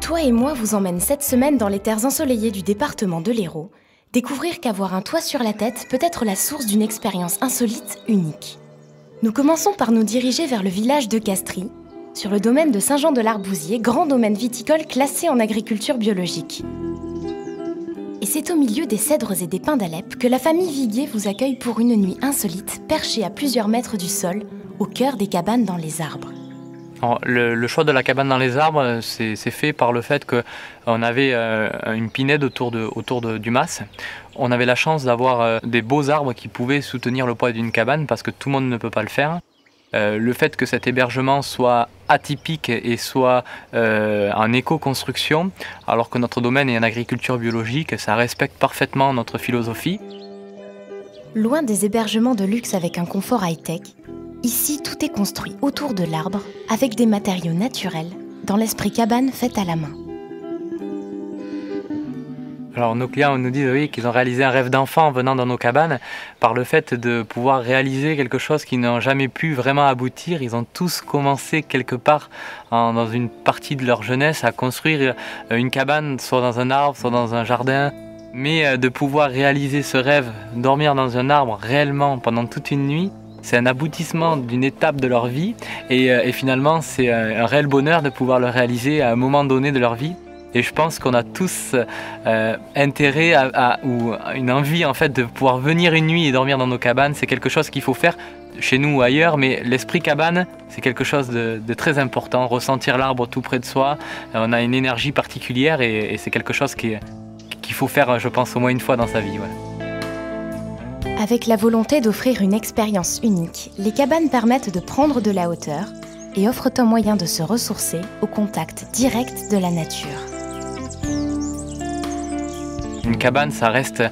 Toi et moi vous emmène cette semaine dans les terres ensoleillées du département de l'Hérault, découvrir qu'avoir un toit sur la tête peut être la source d'une expérience insolite, unique. Nous commençons par nous diriger vers le village de Castries, sur le domaine de Saint-Jean-de-l'Arbousier, grand domaine viticole classé en agriculture biologique. Et c'est au milieu des cèdres et des pins d'Alep que la famille Viguier vous accueille pour une nuit insolite, perchée à plusieurs mètres du sol, au cœur des cabanes dans les arbres. Alors, le choix de la cabane dans les arbres, c'est fait par le fait qu'on avait une pinède autour du mas. On avait la chance d'avoir des beaux arbres qui pouvaient soutenir le poids d'une cabane parce que tout le monde ne peut pas le faire. Le fait que cet hébergement soit atypique et soit en éco-construction, alors que notre domaine est en agriculture biologique, ça respecte parfaitement notre philosophie. Loin des hébergements de luxe avec un confort high-tech, ici tout est construit autour de l'arbre, avec des matériaux naturels, dans l'esprit cabane faite à la main. Alors nos clients nous disent oui, qu'ils ont réalisé un rêve d'enfant en venant dans nos cabanes par le fait de pouvoir réaliser quelque chose qu'ils n'ont jamais pu vraiment aboutir. Ils ont tous commencé quelque part dans une partie de leur jeunesse à construire une cabane, soit dans un arbre, soit dans un jardin. Mais de pouvoir réaliser ce rêve, dormir dans un arbre réellement pendant toute une nuit, c'est un aboutissement d'une étape de leur vie et finalement c'est un réel bonheur de pouvoir le réaliser à un moment donné de leur vie. Et je pense qu'on a tous intérêt ou une envie en fait de pouvoir venir une nuit et dormir dans nos cabanes. C'est quelque chose qu'il faut faire chez nous ou ailleurs, mais l'esprit cabane, c'est quelque chose de très important. Ressentir l'arbre tout près de soi, on a une énergie particulière et c'est quelque chose qu'il faut faire, je pense, au moins une fois dans sa vie. Ouais. Avec la volonté d'offrir une expérience unique, les cabanes permettent de prendre de la hauteur et offrent un moyen de se ressourcer au contact direct de la nature. Une cabane, ça reste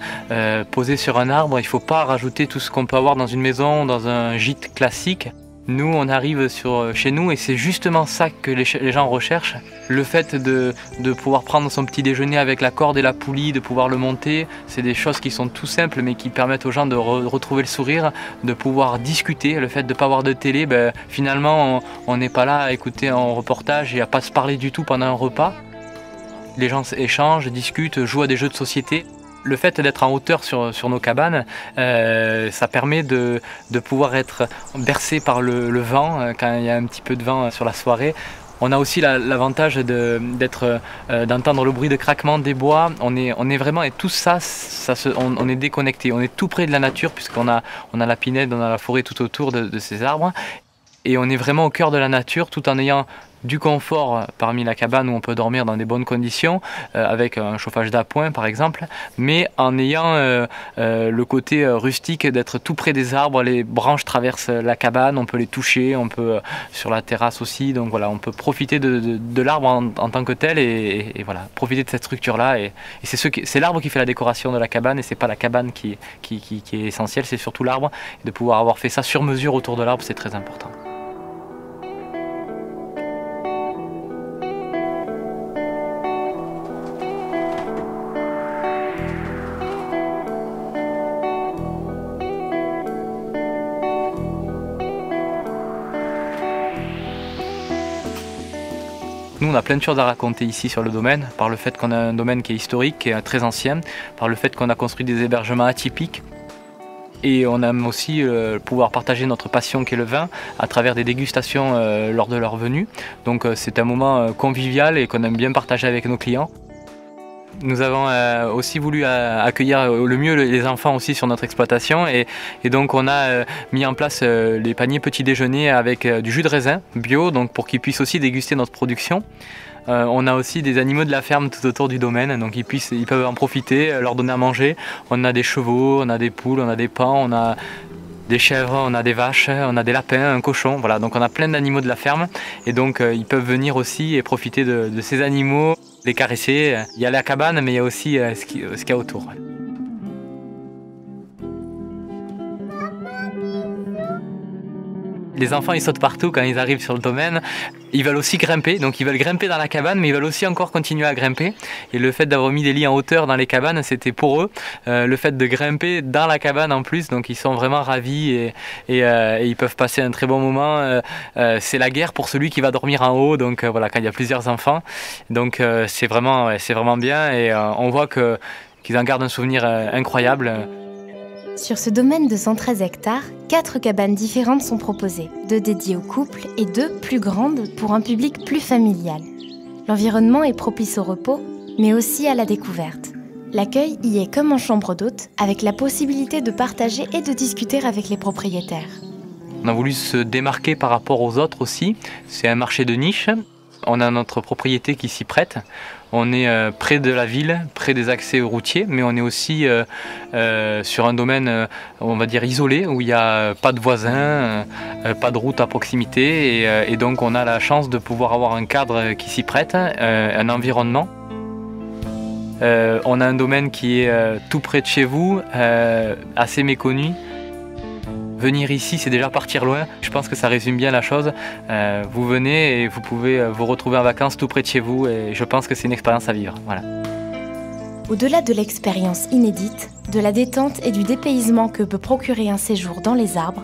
posé sur un arbre. Il ne faut pas rajouter tout ce qu'on peut avoir dans une maison, dans un gîte classique. Nous, on arrive chez nous et c'est justement ça que les gens recherchent. Le fait de pouvoir prendre son petit déjeuner avec la corde et la poulie, de pouvoir le monter, c'est des choses qui sont tout simples mais qui permettent aux gens de retrouver le sourire, de pouvoir discuter. Le fait de ne pas avoir de télé, finalement, on n'est pas là à écouter un reportage et à ne pas se parler du tout pendant un repas. Les gens échangent, discutent, jouent à des jeux de société. Le fait d'être en hauteur sur nos cabanes, ça permet de pouvoir être bercé par le vent quand il y a un petit peu de vent sur la soirée. On a aussi l'avantage d'entendre le bruit de craquement des bois. On est vraiment, et tout ça, on est déconnecté. On est tout près de la nature puisqu'on a la pinède, on a la forêt tout autour de ces arbres. Et on est vraiment au cœur de la nature tout en ayant du confort parmi la cabane où on peut dormir dans des bonnes conditions, avec un chauffage d'appoint par exemple, mais en ayant le côté rustique d'être tout près des arbres. Les branches traversent la cabane, on peut les toucher, on peut sur la terrasse aussi, donc voilà, on peut profiter de l'arbre en tant que tel et voilà, profiter de cette structure-là. Et c'est l'arbre qui fait la décoration de la cabane et c'est pas la cabane qui est essentielle, c'est surtout l'arbre. De pouvoir avoir fait ça sur mesure autour de l'arbre, c'est très important. Nous, on a plein de choses à raconter ici sur le domaine, par le fait qu'on a un domaine qui est historique, qui est très ancien, par le fait qu'on a construit des hébergements atypiques. Et on aime aussi pouvoir partager notre passion qui est le vin à travers des dégustations lors de leur venue. Donc c'est un moment convivial et qu'on aime bien partager avec nos clients. Nous avons aussi voulu accueillir le mieux les enfants aussi sur notre exploitation et donc on a mis en place les paniers petit déjeuner avec du jus de raisin bio, donc pour qu'ils puissent aussi déguster notre production. On a aussi des animaux de la ferme tout autour du domaine, donc ils peuvent en profiter, leur donner à manger. On a des chevaux, on a des poules, on a des paons, on a des chèvres, on a des vaches, on a des lapins, un cochon, voilà, donc on a plein d'animaux de la ferme et donc ils peuvent venir aussi et profiter de ces animaux, les caresser. Il y a la cabane mais il y a aussi ce qu'il y a autour. Les enfants ils sautent partout quand ils arrivent sur le domaine. Ils veulent aussi grimper, donc ils veulent grimper dans la cabane, mais ils veulent aussi encore continuer à grimper. Et le fait d'avoir mis des lits en hauteur dans les cabanes, c'était pour eux le fait de grimper dans la cabane en plus. Donc ils sont vraiment ravis et ils peuvent passer un très bon moment. C'est la guerre pour celui qui va dormir en haut, donc voilà, quand il y a plusieurs enfants. Donc c'est vraiment bien et on voit qu'ils en gardent un souvenir incroyable. Sur ce domaine de 113 hectares, 4 cabanes différentes sont proposées, 2 dédiées aux couples et 2 plus grandes pour un public plus familial. L'environnement est propice au repos, mais aussi à la découverte. L'accueil y est comme en chambre d'hôte, avec la possibilité de partager et de discuter avec les propriétaires. On a voulu se démarquer par rapport aux autres aussi. C'est un marché de niche. On a notre propriété qui s'y prête. On est près de la ville, près des accès routiers, mais on est aussi sur un domaine, on va dire, isolé, où il n'y a pas de voisins, pas de route à proximité. Et donc on a la chance de pouvoir avoir un cadre qui s'y prête, un environnement. On a un domaine qui est tout près de chez vous, assez méconnu. Venir ici, c'est déjà partir loin. Je pense que ça résume bien la chose. Vous venez et vous pouvez vous retrouver en vacances tout près de chez vous et je pense que c'est une expérience à vivre. Voilà. Au-delà de l'expérience inédite, de la détente et du dépaysement que peut procurer un séjour dans les arbres,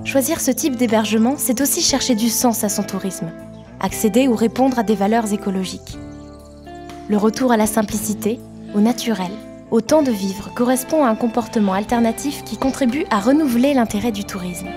choisir ce type d'hébergement, c'est aussi chercher du sens à son tourisme, accéder ou répondre à des valeurs écologiques. Le retour à la simplicité, au naturel, au temps de vivre correspond à un comportement alternatif qui contribue à renouveler l'intérêt du tourisme.